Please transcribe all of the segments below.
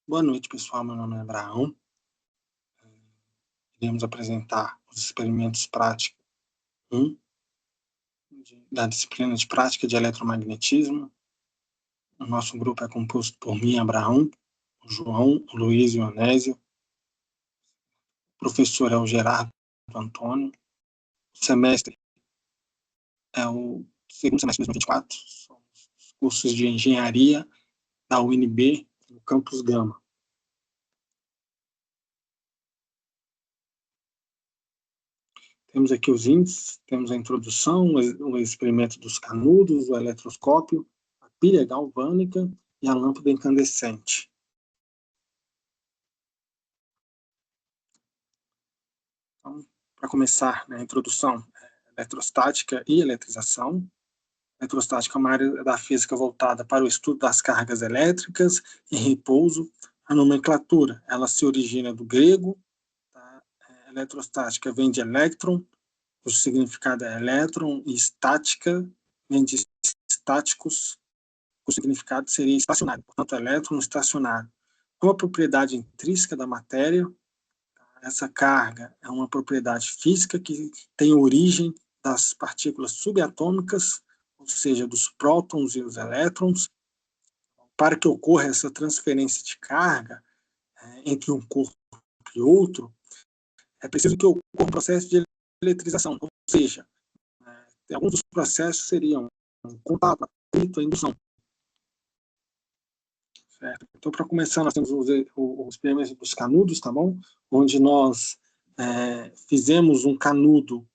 Boa noite, pessoal. Meu nome é Abraão. Iremos apresentar os experimentos práticos 1 da disciplina de prática de eletromagnetismo. O nosso grupo é composto por mim, Abraão, o João, o Luiz e o Onésio. O professor é o Gerardo Antônio. O semestre é o segundo semestre de 2024. São os cursos de engenharia da UNB, no Campus Gama. Temos aqui os índices, temos a introdução, o experimento dos canudos, o eletroscópio, a pilha galvânica e a lâmpada incandescente. Então, para começar, a introdução, eletrostática e eletrização. Eletrostática é uma área da física voltada para o estudo das cargas elétricas em repouso. A nomenclatura, ela se origina do grego. Tá? Eletrostática vem de elétron, o significado é elétron, e estática vem de estáticos, o significado seria estacionário, portanto, elétron estacionário. Qual a propriedade intrínseca da matéria? Essa carga é uma propriedade física que tem origem das partículas subatômicas, ou seja, dos prótons e os elétrons. Para que ocorra essa transferência de carga entre um corpo e outro, é preciso que ocorra um processo de eletrização, ou seja, alguns dos processos seriam contato, atrito, indução. Certo? Então, para começar, nós temos os experimentos dos canudos, tá bom? Onde nós fizemos um canudo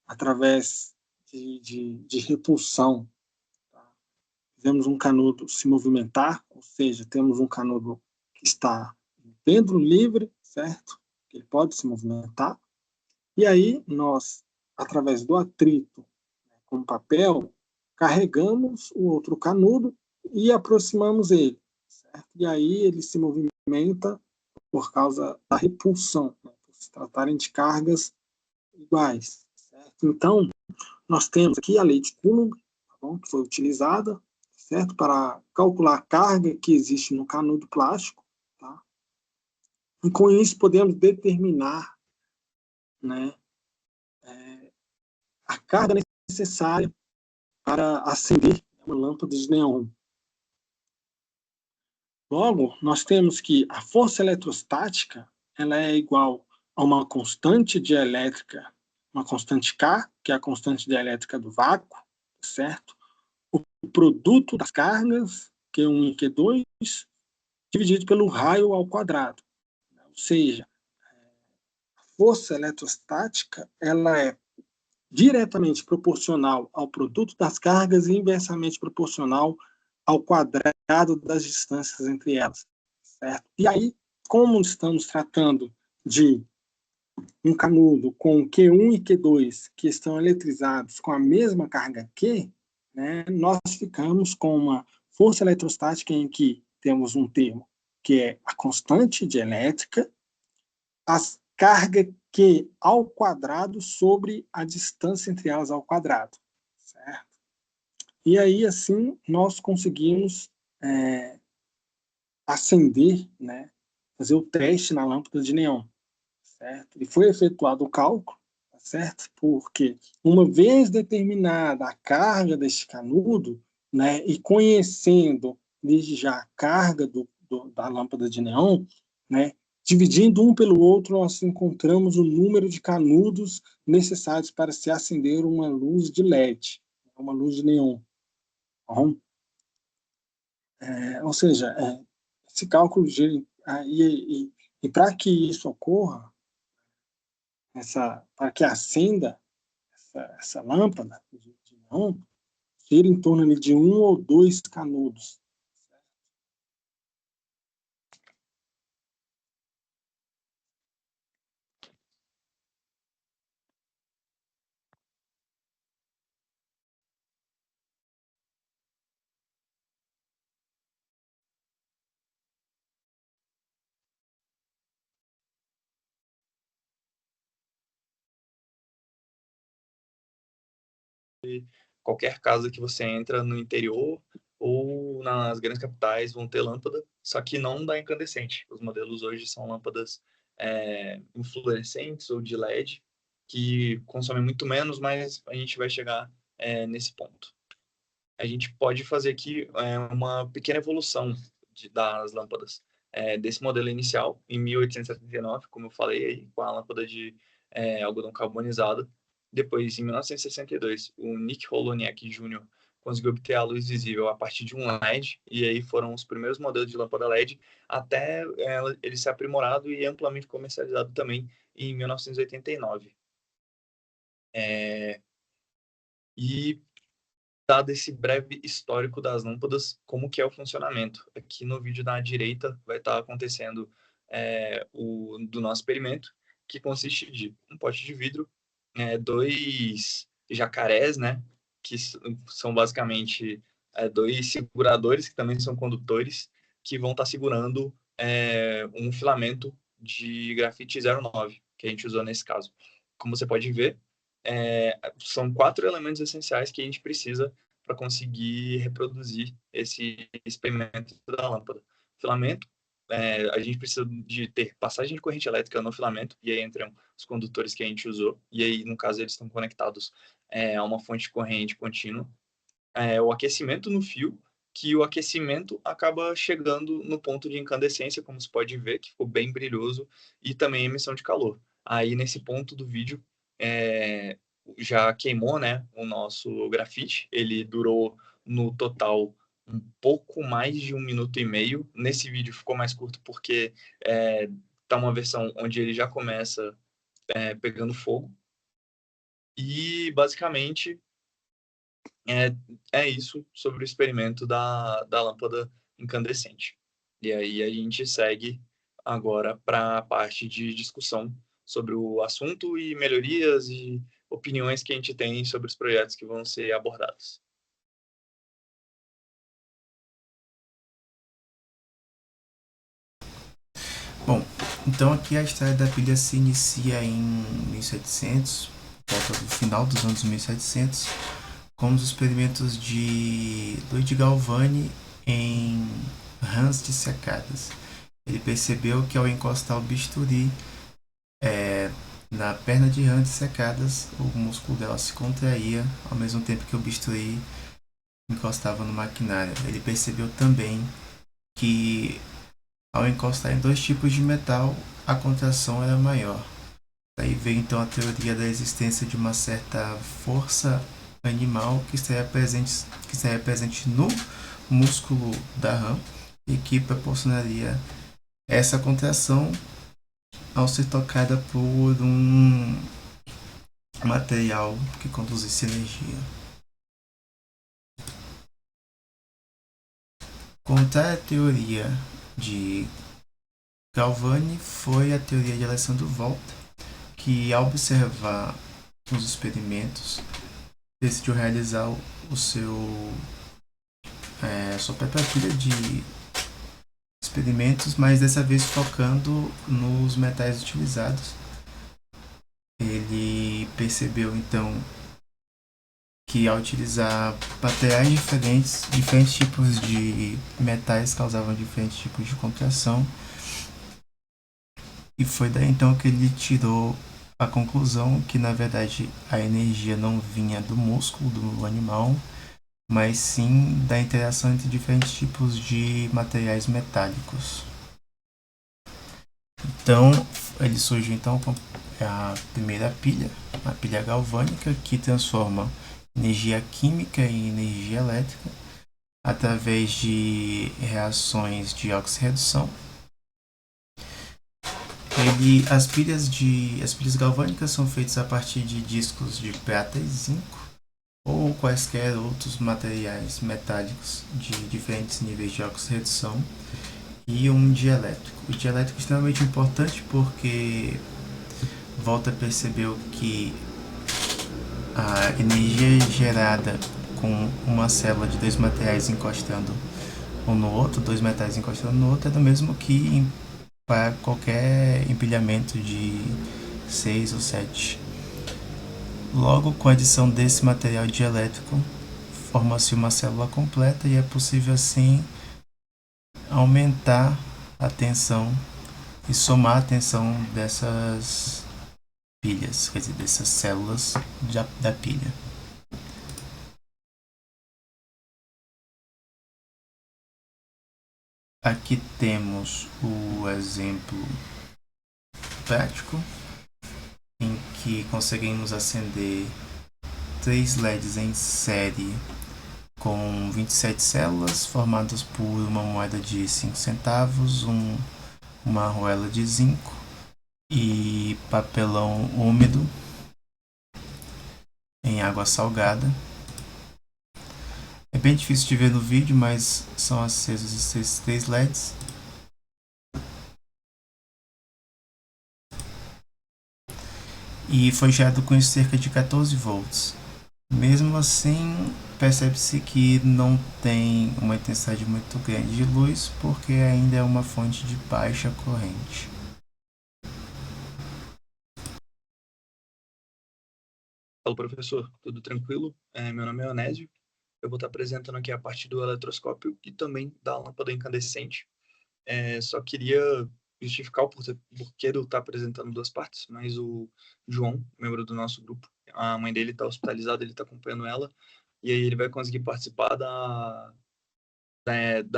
através de repulsão. Tá? Fizemos um canudo se movimentar, ou seja, temos um canudo que está dentro livre, certo? Ele pode se movimentar. E aí, nós, através do atrito com papel, carregamos o outro canudo e aproximamos ele. Certo? E aí ele se movimenta por causa da repulsão, por se tratarem de cargas iguais. Certo? Então, nós temos aqui a lei de Coulomb, tá bom? Que foi utilizada, certo? Para calcular a carga que existe no canudo plástico. Tá? E com isso podemos determinar, né, a carga necessária para acender uma lâmpada de neon. Logo, nós temos que a força eletrostática ela é igual a uma constante dielétrica, uma constante K, que é a constante dielétrica do vácuo, certo? O produto das cargas, Q1 e Q2, dividido pelo raio ao quadrado. Ou seja, a força eletrostática ela é diretamente proporcional ao produto das cargas e inversamente proporcional ao quadrado das distâncias entre elas. Certo? E aí, como estamos tratando de um canudo com Q1 e Q2 que estão eletrizados com a mesma carga Q, né, nós ficamos com uma força eletrostática em que temos um termo que é a constante dielétrica, as cargas Q ao quadrado sobre a distância entre elas ao quadrado. Certo? E aí, assim, nós conseguimos acender, né, fazer o teste na lâmpada de neon. Certo? E foi efetuado o cálculo, certo? Porque uma vez determinada a carga deste canudo, né, e conhecendo desde já a carga da lâmpada de neon, né, dividindo um pelo outro, nós encontramos o número de canudos necessários para se acender uma luz de LED, uma luz de neon. Bom, ou seja, esse cálculo e para que isso ocorra, para que acenda essa lâmpada de neon, gira em torno de 1 ou 2 canudos. Qualquer casa que você entra no interior ou nas grandes capitais vão ter lâmpada, só que não da incandescente. Os modelos hoje são lâmpadas fluorescentes ou de LED, que consomem muito menos, mas a gente vai chegar nesse ponto. A gente pode fazer aqui uma pequena evolução das lâmpadas. Desse modelo inicial, em 1879, como eu falei, com a lâmpada de algodão carbonizado. Depois, em 1962, o Nick Holoniak Jr. conseguiu obter a luz visível a partir de um LED, e aí foram os primeiros modelos de lâmpada LED, até ele ser aprimorado e amplamente comercializado também em 1989. E dado esse breve histórico das lâmpadas, como que é o funcionamento. Aqui no vídeo da direita vai estar acontecendo do nosso experimento, que consiste de um pote de vidro, dois jacarés, né, que são basicamente dois seguradores, que também são condutores, que vão estar segurando um filamento de grafite 09, que a gente usou nesse caso. Como você pode ver, são 4 elementos essenciais que a gente precisa para conseguir reproduzir esse experimento da lâmpada. Filamento, a gente precisa de ter passagem de corrente elétrica no filamento, e aí entram os condutores que a gente usou, e aí, no caso, eles estão conectados a uma fonte de corrente contínua. O aquecimento no fio, que o aquecimento acaba chegando no ponto de incandescência, como você pode ver, que ficou bem brilhoso, e também emissão de calor. Aí, nesse ponto do vídeo, já queimou, né, o nosso grafite. Ele durou, no total, um pouco mais de 1 minuto e meio. Nesse vídeo ficou mais curto porque tá uma versão onde ele já começa pegando fogo. E, basicamente, é isso sobre o experimento da lâmpada incandescente. E aí a gente segue agora para a parte de discussão sobre o assunto e melhorias e opiniões que a gente tem sobre os projetos que vão ser abordados. Bom, então aqui a história da pilha se inicia em 1700, volta do final dos anos 1700, com os experimentos de Luigi Galvani em rãs dissecadas. Ele percebeu que ao encostar o bisturi na perna de rãs dissecadas, o músculo dela se contraía ao mesmo tempo que o bisturi encostava no maquinário. Ele percebeu também que ao encostar em 2 tipos de metal, a contração era maior. Daí veio então a teoria da existência de uma certa força animal que estaria presente no músculo da rã e que proporcionaria essa contração ao ser tocada por um material que conduzisse energia. Contra a teoria de Galvani foi a teoria de Alessandro Volta, que ao observar os experimentos decidiu realizar sua própria pilha de experimentos, mas dessa vez focando nos metais utilizados. Ele percebeu então que ao utilizar materiais diferentes tipos de metais causavam diferentes tipos de contração, e foi daí então que ele tirou a conclusão que na verdade a energia não vinha do músculo do animal, mas sim da interação entre diferentes tipos de materiais metálicos. Então ele surgiu então com a primeira pilha, a pilha galvânica, que transforma energia química em energia elétrica através de reações de oxirredução. As pilhas galvânicas são feitas a partir de discos de prata e zinco ou quaisquer outros materiais metálicos de diferentes níveis de oxirredução e um dielétrico. O dielétrico é extremamente importante porque Volta percebeu que a energia gerada com uma célula de 2 materiais encostando um no outro, 2 metais encostando no outro, é do mesmo que para qualquer empilhamento de 6 ou 7. Logo, com a adição desse material dielétrico, forma-se uma célula completa e é possível assim aumentar a tensão e somar a tensão dessas pilhas, quer dizer, dessas células da pilha. Aqui temos o exemplo prático em que conseguimos acender 3 LEDs em série com 27 células formadas por uma moeda de 5 centavos, uma arruela de zinco e papelão úmido em água salgada. É bem difícil de ver no vídeo, mas são acesos esses 3 LEDs. E foi gerado com cerca de 14 volts. Mesmo assim, percebe-se que não tem uma intensidade muito grande de luz, porque ainda é uma fonte de baixa corrente. Fala, professor, tudo tranquilo? Meu nome é Onésio. Eu vou estar apresentando aqui a parte do eletroscópio e também da lâmpada incandescente. Só queria justificar o porquê de eu estar apresentando duas partes, mas o João, membro do nosso grupo, a mãe dele está hospitalizada, ele está acompanhando ela, e aí ele vai conseguir participar da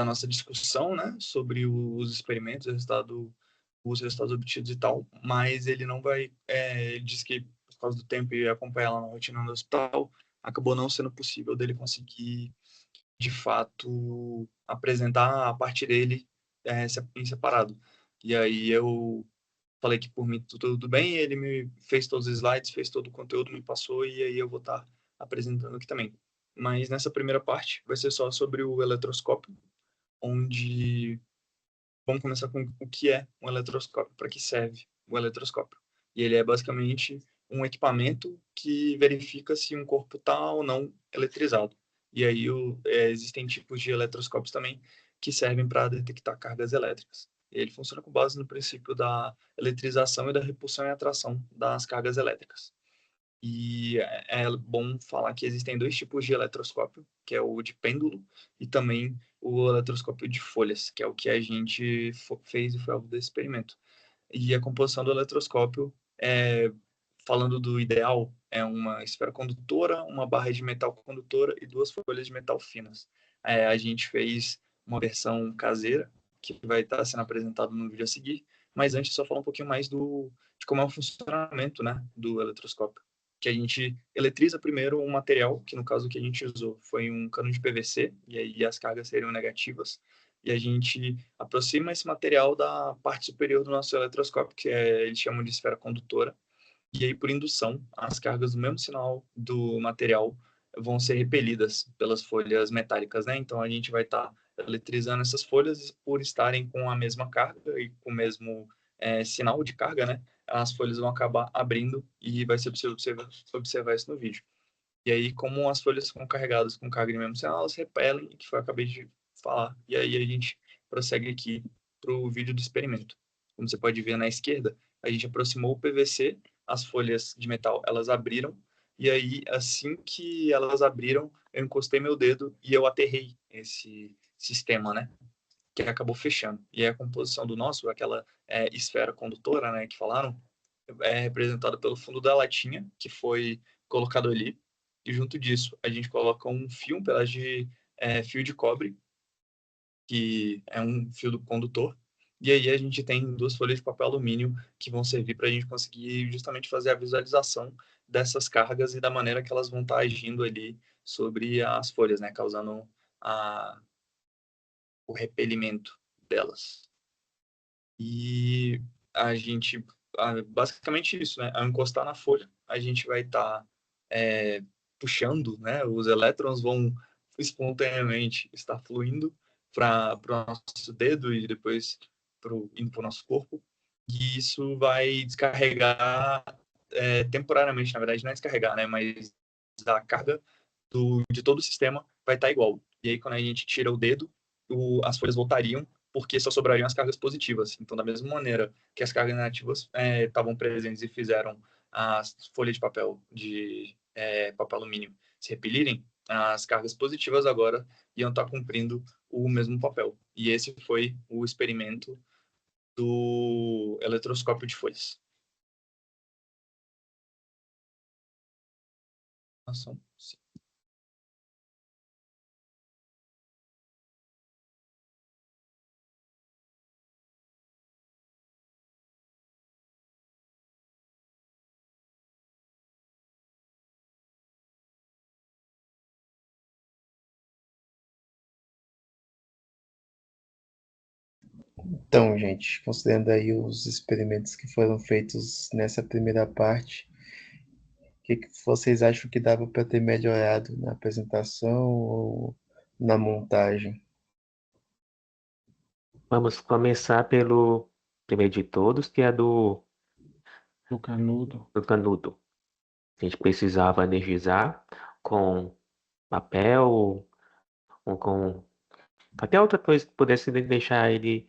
nossa discussão, né, sobre os experimentos, os resultados obtidos e tal, mas ele não vai, ele disse que por causa do tempo e acompanhar ela na rotina do hospital, acabou não sendo possível dele conseguir, de fato, apresentar a parte dele em separado. E aí eu falei que por mim tudo bem, ele me fez todos os slides, fez todo o conteúdo, me passou, e aí eu vou estar apresentando aqui também. Mas nessa primeira parte vai ser só sobre o eletroscópio, onde vamos começar com o que é um eletroscópio, para que serve o eletroscópio. E ele é basicamente um equipamento que verifica se um corpo está ou não eletrizado. E aí existem tipos de eletroscópios também que servem para detectar cargas elétricas. E ele funciona com base no princípio da eletrização e da repulsão e atração das cargas elétricas. E é bom falar que existem dois tipos de eletroscópio, que é o de pêndulo e também o eletroscópio de folhas, que é o que a gente fez e foi alvo desse experimento. E a composição do eletroscópio, falando do ideal, é uma esfera condutora, uma barra de metal condutora e duas folhas de metal finas. A gente fez uma versão caseira, que vai estar sendo apresentado no vídeo a seguir, mas antes só falar um pouquinho mais de como é o funcionamento, né, do eletroscópio. Que a gente eletriza primeiro um material, que no caso que a gente usou foi um cano de PVC, e aí as cargas seriam negativas, e a gente aproxima esse material da parte superior do nosso eletroscópio, que eles chamam de esfera condutora, e aí por indução, as cargas do mesmo sinal do material vão ser repelidas pelas folhas metálicas, né? Então a gente vai estar eletrizando essas folhas por estarem com a mesma carga e com o mesmo sinal de carga, né? As folhas vão acabar abrindo e vai ser possível observar isso no vídeo. E aí, como as folhas são carregadas com carga de mesmo sinal, elas repelem, que foi o que eu acabei de falar. E aí a gente prossegue aqui para o vídeo do experimento. Como você pode ver na esquerda, a gente aproximou o PVC, as folhas de metal, elas abriram, e aí, assim que elas abriram, eu encostei meu dedo e eu aterrei esse sistema, né? Que acabou fechando. E a composição do nosso, aquela esfera condutora, né, que falaram, é representada pelo fundo da latinha, que foi colocado ali, e junto disso a gente coloca um pedaço de fio de cobre, que é um fio do condutor, e aí a gente tem duas folhas de papel alumínio que vão servir para a gente conseguir justamente fazer a visualização dessas cargas e da maneira que elas vão estar agindo ali sobre as folhas, né, causando o repelimento delas. E a gente, basicamente isso, né? Ao encostar na folha, a gente vai estar puxando, né? Os elétrons vão espontaneamente estar fluindo para o nosso dedo e depois indo para o nosso corpo. E isso vai descarregar temporariamente, na verdade, não é descarregar, né? Mas a carga de todo o sistema vai estar igual. E aí, quando a gente tira o dedo, as folhas voltariam porque só sobrariam as cargas positivas. Então, da mesma maneira que as cargas negativas estavam presentes e fizeram as folhas de papel alumínio se repelirem, as cargas positivas agora iam estar cumprindo o mesmo papel. E esse foi o experimento do eletroscópio de Foice. Então, gente, considerando aí os experimentos que foram feitos nessa primeira parte, o que vocês acham que dava para ter melhorado na apresentação ou na montagem? Vamos começar pelo primeiro de todos, que é do canudo. canudo. A gente precisava energizar com papel ou com qualquer outra coisa que pudesse deixar ele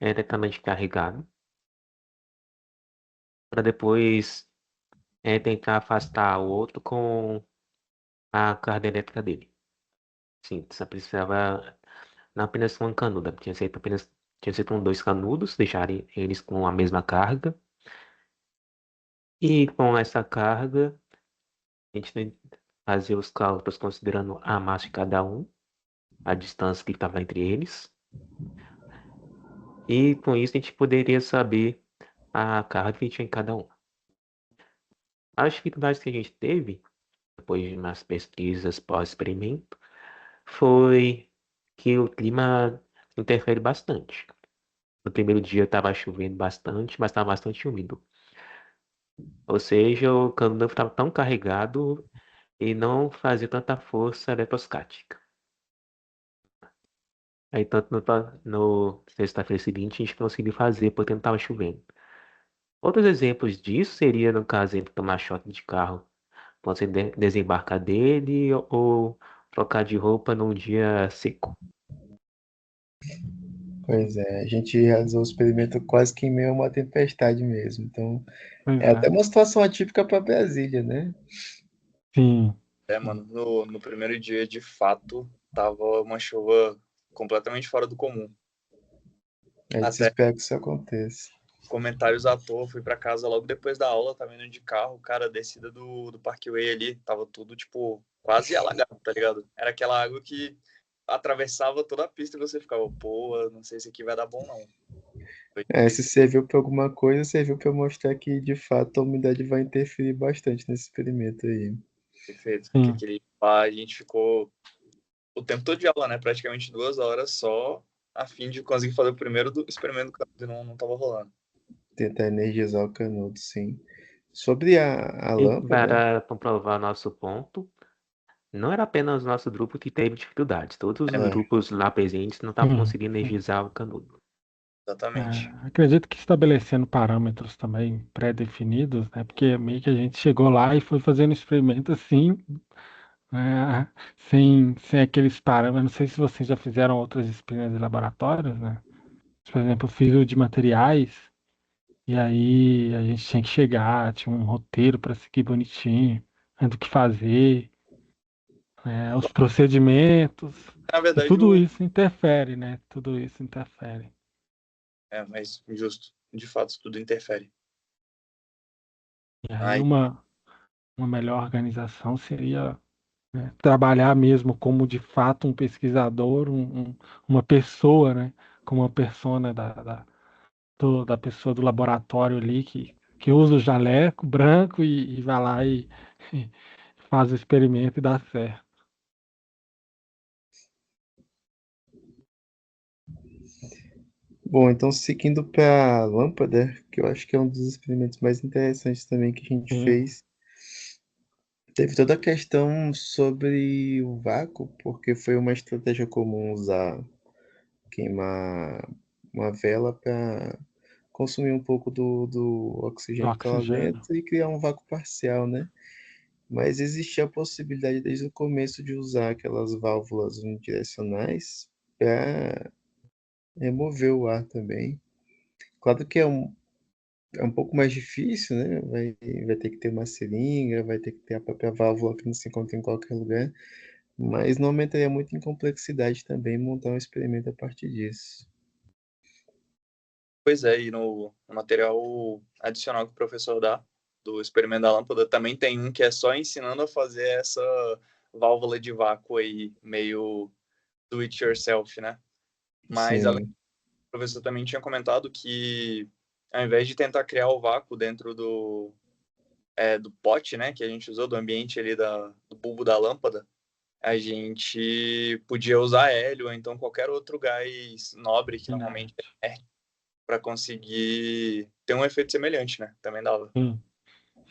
elettricamente carregado, para depois tentar afastar o outro com a carga elétrica dele. Sim, só precisava não apenas um canudo, tinha sido com 2 canudos, deixarem eles com a mesma carga. E com essa carga, a gente tem que fazer os cálculos considerando a massa de cada um, a distância que estava entre eles. E com isso a gente poderia saber a carga que tinha em cada um. As dificuldades que a gente teve, depois de umas pesquisas pós-experimento, foi que o clima interfere bastante. No primeiro dia estava chovendo bastante, mas estava bastante úmido. Ou seja, o cano não estava tão carregado e não fazia tanta força eletrostática. Aí tanto no sexta-feira seguinte a gente conseguiu fazer porque não estava chovendo. Outros exemplos disso seria no caso de tomar choque de carro, você desembarcar dele ou trocar de roupa num dia seco. Pois é, a gente realizou o experimento quase que em meio a uma tempestade mesmo. Então, Pois é até é. uma situação atípica para Brasília, né? Sim. Mano, no primeiro dia, de fato, tava uma chuva completamente fora do comum. A gente Até espera que isso aconteça. comentários à toa, fui pra casa logo depois da aula, tava indo de carro, cara, a descida do Parkway ali, tava tudo, tipo, quase alagado, tá ligado? Era aquela água que atravessava toda a pista e você ficava, pô, não sei se aqui vai dar bom, não. Foi Se serviu para alguma coisa, serviu para mostrar que, de fato, a umidade vai interferir bastante nesse experimento aí. perfeito, porque Sim. aquele a gente ficou o tempo todo de aula, né? Praticamente 2 horas só a fim de conseguir fazer o primeiro experimento do canudo e não tava rolando. Tentar energizar o canudo, sim. Sobre a E lâmpada, para comprovar nosso ponto, não era apenas o nosso grupo que teve dificuldades. Todos os grupos lá presentes não estavam conseguindo energizar o canudo. Exatamente. Acredito que estabelecendo parâmetros também pré-definidos, né? Porque meio que a gente chegou lá e foi fazendo experimento assim, né, sem aqueles parâmetros. Não sei se vocês já fizeram outras experiências de laboratórios, né? Por exemplo, eu fiz o de materiais, e aí a gente tinha que chegar, tinha um roteiro para seguir bonitinho, né, do que fazer, os procedimentos, Na e verdade, tudo isso interfere, né? Tudo isso interfere. mas justo, de fato, tudo interfere. E aí Ai, uma melhor organização seria, né, trabalhar mesmo como de fato um pesquisador, uma pessoa, né? Como uma persona da pessoa do laboratório ali que usa o jaleco branco e vai lá e faz o experimento e dá certo. bom, então seguindo para a lâmpada, que eu acho que é um dos experimentos mais interessantes também que a gente Sim, fez, teve toda a questão sobre o vácuo, porque foi uma estratégia comum usar queimar uma vela para consumir um pouco do do oxigênio que estava oxigênio. dentro e criar um vácuo parcial, né? Mas existia a possibilidade desde o começo de usar aquelas válvulas unidirecionais para remover o ar também. Claro que é um pouco mais difícil, né? Vai ter que ter uma seringa, vai ter que ter a própria válvula que não se encontra em qualquer lugar, Mas não aumentaria muito em complexidade também montar um experimento a partir disso. Pois é, e no material adicional que o professor dá, do experimento da lâmpada, também tem um que é só ensinando a fazer essa válvula de vácuo aí, meio do it yourself, né? Mas além Sim, o professor também tinha comentado que, ao invés de tentar criar o vácuo dentro do pote, né, que a gente usou, do ambiente ali do bulbo da lâmpada, a gente podia usar hélio ou então qualquer outro gás nobre que normalmente Verdade. é para conseguir ter um efeito semelhante, né? Também dava. Sim.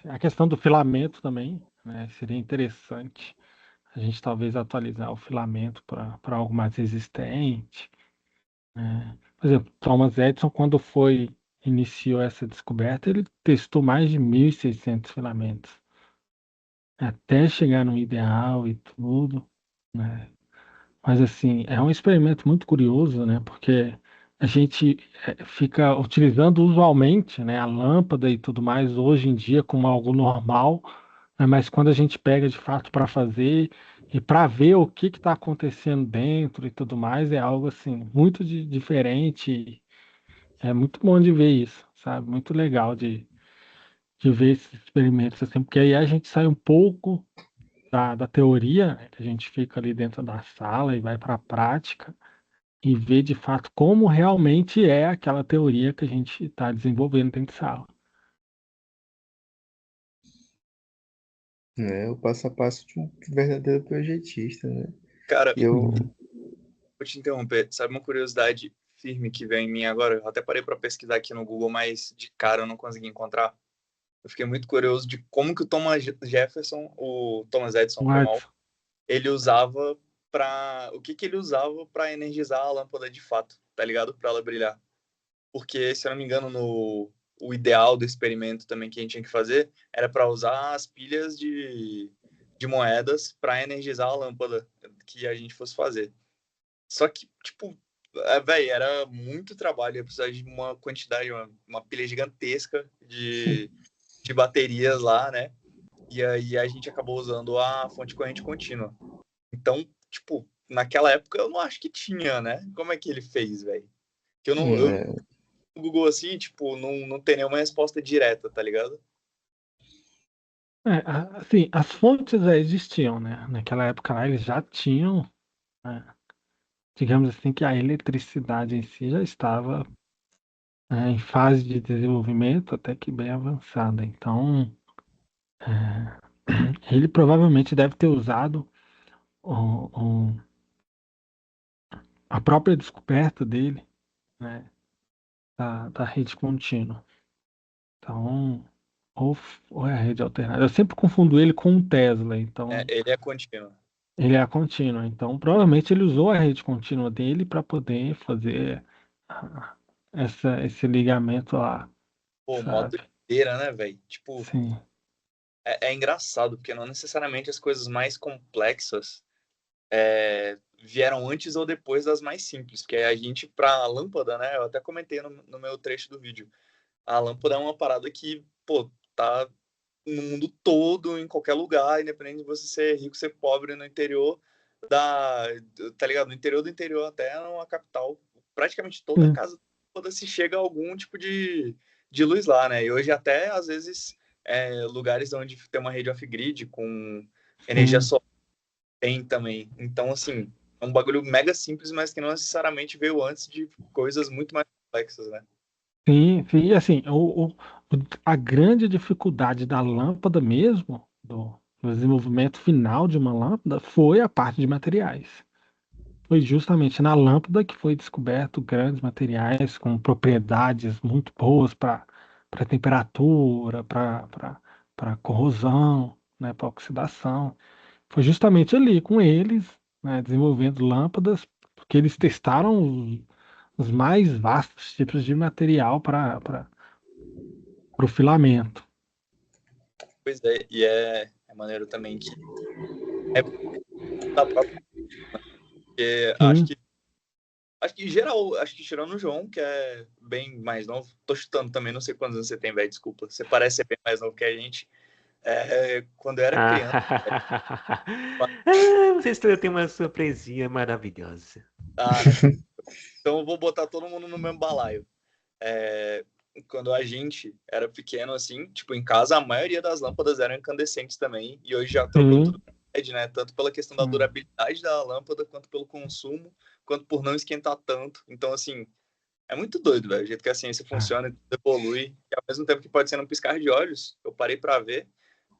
A questão do filamento também, né, seria interessante a gente talvez atualizar o filamento para algo mais resistente, né. Por exemplo, Thomas Edison, quando iniciou essa descoberta, ele testou mais de 1.600 filamentos, até chegar no ideal e tudo, né. Mas assim, é um experimento muito curioso, né? Porque a gente fica utilizando usualmente, né, a lâmpada e tudo mais hoje em dia como algo normal, né, mas quando a gente pega de fato para fazer e para ver o que está acontecendo dentro e tudo mais, é algo assim muito diferente. É muito bom de ver isso, sabe? Muito legal de ver esses experimentos assim, porque aí a gente sai um pouco da teoria, né, que a gente fica ali dentro da sala e vai para a prática e ver de fato como realmente é aquela teoria que a gente está desenvolvendo dentro de sala. né? O passo a passo de um verdadeiro projetista, né? Cara, E eu, Uhum. vou te interromper. Sabe uma curiosidade firme que veio em mim agora? Eu até parei para pesquisar aqui no Google, mas de cara eu não consegui encontrar. Eu fiquei muito curioso de como que o Thomas Edison, foi mal, Watson, ele usava o que ele usava para energizar a lâmpada de fato, tá ligado? Para ela brilhar. Porque, se eu não me engano, o ideal do experimento também que a gente tinha que fazer era para usar as pilhas de moedas para energizar a lâmpada que a gente fosse fazer. Só que, tipo, velho, era muito trabalho, ia precisar de uma quantidade, uma pilha gigantesca de baterias lá, né? E aí a gente acabou usando a fonte corrente contínua. Então, tipo, naquela época eu não acho que tinha, né? Como é que ele fez, velho? Que eu é, no Google assim, tipo, não tem nenhuma resposta direta, tá ligado? assim, as fontes já existiam, né? Naquela época lá eles já tinham, né, digamos assim, que a eletricidade em si já estava, em fase de desenvolvimento até que bem avançada. Então, é, ele provavelmente deve ter usado o- o- a própria descoberta dele, né, da rede contínua. Então, ou é a rede alternada. Eu sempre confundo ele com o Tesla, É, então ele é contínuo. ele é a contínua. Então, provavelmente ele usou a rede contínua dele para poder fazer ah, esse ligamento lá, Pô, mó sabe? doideira, né, velho? Tipo, Sim. é engraçado, porque não necessariamente as coisas mais complexas vieram antes ou depois das mais simples. Porque a gente, pra lâmpada, né? Eu até comentei no meu trecho do vídeo. A lâmpada é uma parada que, pô, tá no mundo todo, em qualquer lugar, independente de você ser rico, ser pobre no interior da, tá ligado? No interior do interior até uma capital, praticamente toda Sim. casa toda se chega a algum tipo de luz lá, né? E hoje até às vezes lugares onde tem uma rede off-grid com energia Sim. solar tem também. Então assim, é um bagulho mega simples, mas que não necessariamente veio antes de coisas muito mais complexas, né? Sim, sim. E assim, a grande dificuldade da lâmpada mesmo, do desenvolvimento final de uma lâmpada, foi a parte de materiais. Foi justamente na lâmpada que foi descoberto grandes materiais com propriedades muito boas para temperatura, para corrosão, né, para oxidação. Foi justamente ali com eles, né, desenvolvendo lâmpadas, porque eles testaram os mais vastos tipos de material para o filamento. Pois é, e é maneiro também que é da própria, porque Sim, acho que em geral, acho que tirando o João, que é bem mais novo, tô chutando também, não sei quantos anos você tem, velho, desculpa. Você parece ser bem mais novo que a gente, Quando eu era criança, Vocês têm uma surpresinha maravilhosa. então eu vou botar todo mundo no mesmo balaio. É, quando a gente era pequeno, assim, tipo, em casa, a maioria das lâmpadas eram incandescentes também, e hoje já trocou tudo para LED, né? Tanto pela questão da durabilidade da lâmpada, quanto pelo consumo, quanto por não esquentar tanto. Então, assim, é muito doido, velho, o jeito que a ciência funciona e tudo evolui, e ao mesmo tempo que pode ser num piscar de olhos, eu parei para ver,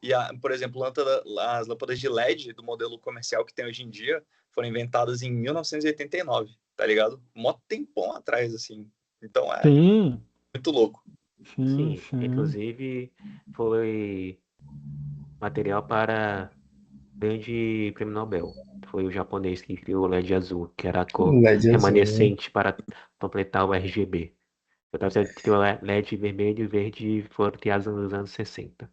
e, por exemplo, as lâmpadas de LED do modelo comercial que tem hoje em dia foram inventadas em 1989, tá ligado? Mó tempão atrás, assim. Então é Sim, muito louco. sim, Sim, sim. inclusive foi material para grande prêmio Nobel. Foi o japonês que criou o LED azul, que era a cor LED azul, né? remanescente para completar o RGB. Eu estava dizendo que criou LED vermelho e verde foram criados nos anos 60.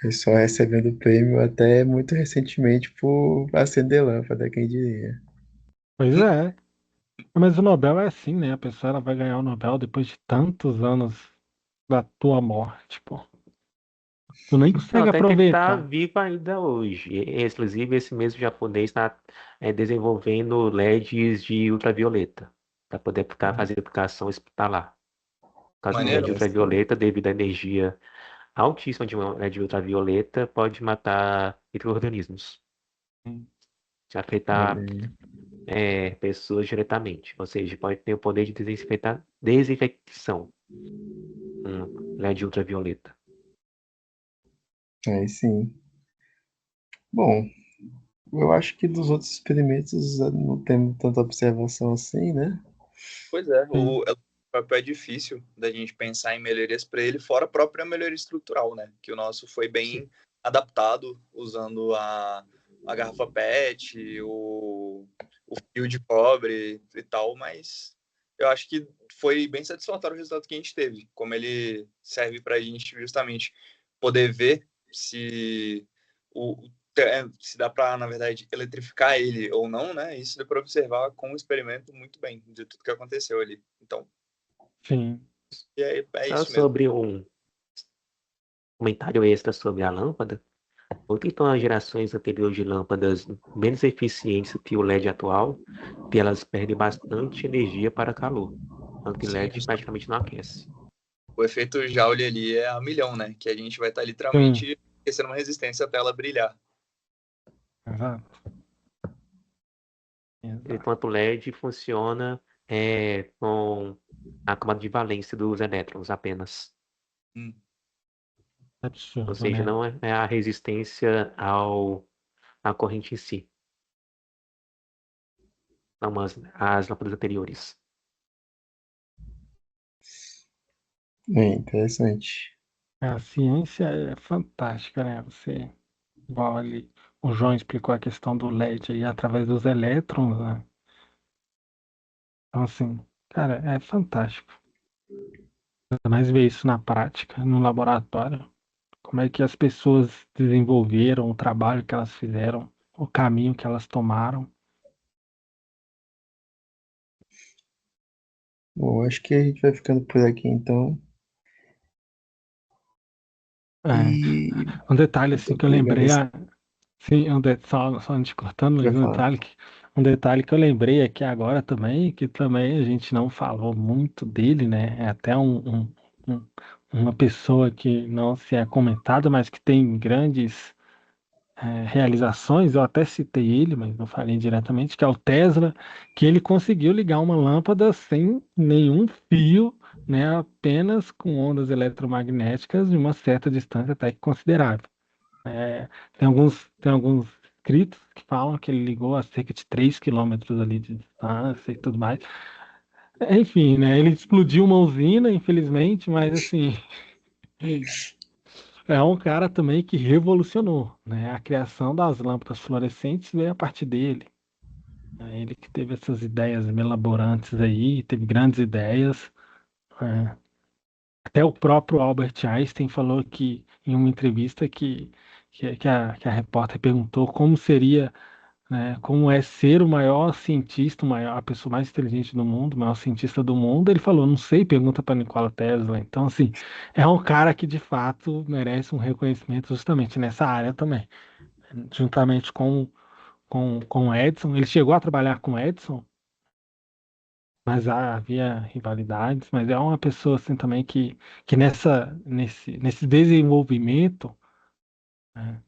Pessoal recebendo prêmio até muito recentemente por acender lâmpada, quem diria. Pois é. Mas o Nobel é assim, né? A pessoa ela vai ganhar o Nobel depois de tantos anos da tua morte, pô. Tu nem Não, consegue até que ele está aproveitar. vivo ainda hoje. Inclusive, esse mesmo japonês está desenvolvendo LEDs de ultravioleta para poder fazer aplicação hospitalar. Por causa que o Maneiro. LED Olha só. ultravioleta, devido à energia altíssima de uma LED ultravioleta, pode matar micro-organismos, de Olha afetar aí. pessoas diretamente. Ou seja, pode ter o poder de desinfecção, LED ultravioleta. Aí sim. Bom, eu acho que dos outros experimentos não temos tanta observação assim, né? Pois é, Sim. o papel é difícil da gente pensar em melhorias para ele, fora a própria melhoria estrutural, né? Que o nosso foi bem adaptado, usando a garrafa PET, o fio de cobre e tal, mas eu acho que foi bem satisfatório o resultado que a gente teve, como ele serve para a gente justamente poder ver se se dá para, na verdade, eletrificar ele ou não, né? Isso deu para observar com o experimento muito bem de tudo que aconteceu ali. Então, Sim. é Só isso mesmo. sobre um comentário extra sobre a lâmpada. Ou então as gerações anteriores de lâmpadas menos eficientes que o LED atual, que elas perdem bastante energia para calor, enquanto que Sim, LED praticamente não aquece. o efeito Joule ali é a milhão, né? Que a gente vai estar Sim. literalmente aquecendo uma resistência até ela brilhar. Exato. Exato. Enquanto o LED funciona com a camada de valência dos elétrons apenas. Hum. Ou Absurdo, seja, né? não é a resistência à corrente em si, não as lâmpadas anteriores. É interessante. A ciência é fantástica, né? Você, igual ali, o João explicou a questão do LED aí através dos elétrons, né? Então, assim, cara, é fantástico. Ainda mais ver isso na prática, no laboratório. Como é que as pessoas desenvolveram o trabalho que elas fizeram, o caminho que elas tomaram. Bom, acho que a gente vai ficando por aqui então. É, E um detalhe muito assim que eu obrigado. lembrei, sim, só te cortando, Vai Luiz, falar. um detalhe que eu lembrei aqui agora também, que também a gente não falou muito dele, né? É até um- uma pessoa que não se é comentada, mas que tem grandes realizações, eu até citei ele, mas não falei diretamente, que é o Tesla, que ele conseguiu ligar uma lâmpada sem nenhum fio, né, apenas com ondas eletromagnéticas de uma certa distância até que considerável. Tem alguns escritos que falam que ele ligou a cerca de 3 quilômetros ali de distância e tudo mais. Enfim, né, ele explodiu uma usina, infelizmente, mas assim, é um cara também que revolucionou, né? A criação das lâmpadas fluorescentes veio a partir dele. É ele que teve essas ideias mirabolantes aí, teve grandes ideias. É. Até o próprio Albert Einstein falou que em uma entrevista que a repórter perguntou como seria, né, como é ser o maior cientista, a pessoa mais inteligente do mundo, o maior cientista do mundo, ele falou, não sei, pergunta para Nikola Tesla. Então, assim, é um cara que de fato merece um reconhecimento justamente nessa área também, juntamente com Edison. Ele chegou a trabalhar com Edison, mas havia rivalidades, mas é uma pessoa assim também que nesse desenvolvimento, né,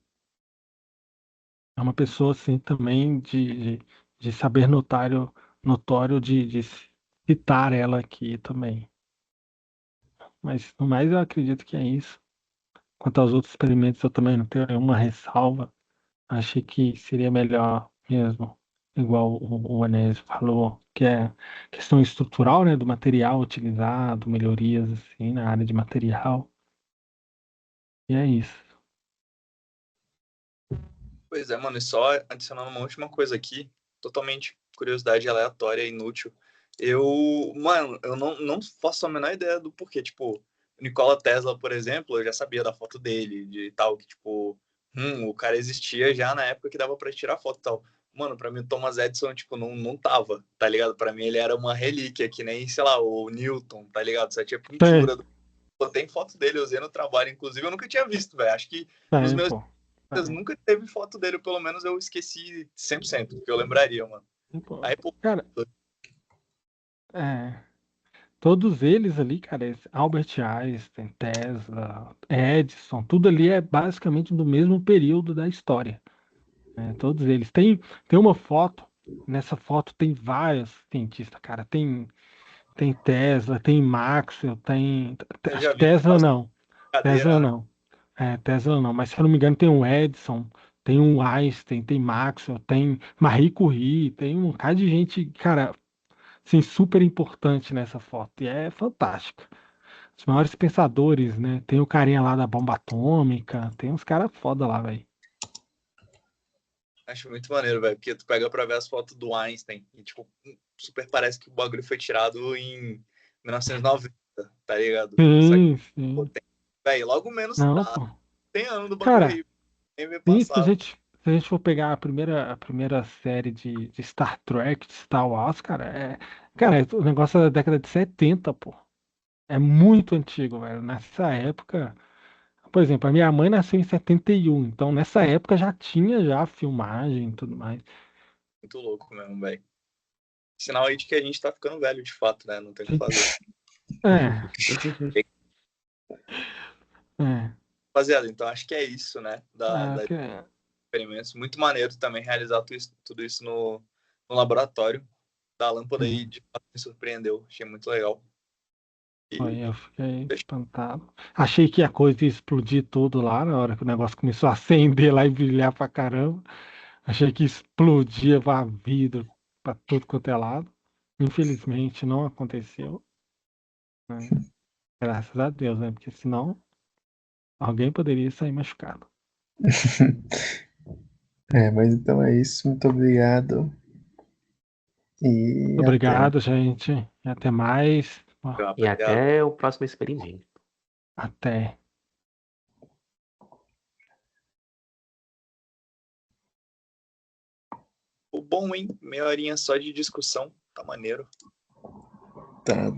é uma pessoa assim também de saber notório de citar ela aqui também. Mas no mais eu acredito que é isso. Quanto aos outros experimentos, eu também não tenho nenhuma ressalva. Achei que seria melhor mesmo, igual o Anésio falou, que é questão estrutural, né, do material utilizado, melhorias assim na área de material. E é isso. Pois é, mano, e só adicionando uma última coisa aqui, totalmente curiosidade aleatória, inútil. Eu não faço a menor ideia do porquê. Tipo, o Nikola Tesla, por exemplo, eu já sabia da foto dele, de tal, que, tipo, o cara existia já na época que dava pra tirar foto e tal. Mano, pra mim, o Thomas Edison, tipo, não tava, tá ligado? Pra mim, ele era uma relíquia, que nem, sei lá, o Newton, tá ligado? Só tinha Tem, pintura. Pô, tem foto dele, eu usei no trabalho, inclusive, eu nunca tinha visto, velho. Acho que nos tem, meus pô. Tem, nunca teve foto dele, pelo menos eu esqueci 100%, porque eu lembraria, mano. tem, pô. Aí, pô, Cara, é, todos eles ali, cara, Albert Einstein, Tesla, Edison, tudo ali é basicamente do mesmo período da história, né? Todos eles. Tem uma foto, nessa foto tem vários cientistas, cara. Tem Tesla, tem Maxwell, eu acho já que vi Tesla não. Tesla cadeira, né? não. Tesla não, mas se eu não me engano tem um Edison, tem um Einstein, tem Maxwell, tem Marie Curie, tem um cara de gente, cara, assim, super importante nessa foto. E é fantástica. Os maiores pensadores, né? Tem o carinha lá da bomba atômica, tem uns caras foda lá, velho. Acho muito maneiro, velho, porque tu pega pra ver as fotos do Einstein e, tipo, super parece que o bagulho foi tirado em 1990, tá ligado? Só que, Sim, pô, sim. velho, logo menos Não, tá pô. 100 anos do bagulho Cara, aí, nem me sim, passava. se a gente for pegar a primeira série de Star Trek, de Star Wars, cara, o negócio é da década de 70, pô. É muito antigo, velho. Nessa época, por exemplo, a minha mãe nasceu em 71, então nessa época já tinha já filmagem e tudo mais. Muito louco mesmo, velho. Sinal aí de que a gente tá ficando velho, de fato, né? Não tem o que Sim. fazer. É, é, Rapaziada, então acho que é isso, né? é, Da que- experimentos. Muito maneiro também realizar tudo isso no laboratório. Da lâmpada aí, sim. de fato, me surpreendeu. Achei muito legal. E Foi, eu fiquei fechou. espantado. Achei que a coisa ia explodir tudo lá na hora que o negócio começou a acender lá e brilhar pra caramba. Achei que explodia vidro pra tudo quanto é lado. Infelizmente não aconteceu, né? Graças a Deus, né? Porque senão alguém poderia sair machucado. Mas então é isso. Muito obrigado. E até. Obrigado, gente. E até mais. Ó, E Rapaziada. até o próximo experimento. até. O bom, hein? Meia horinha só de discussão. Tá maneiro. Tá.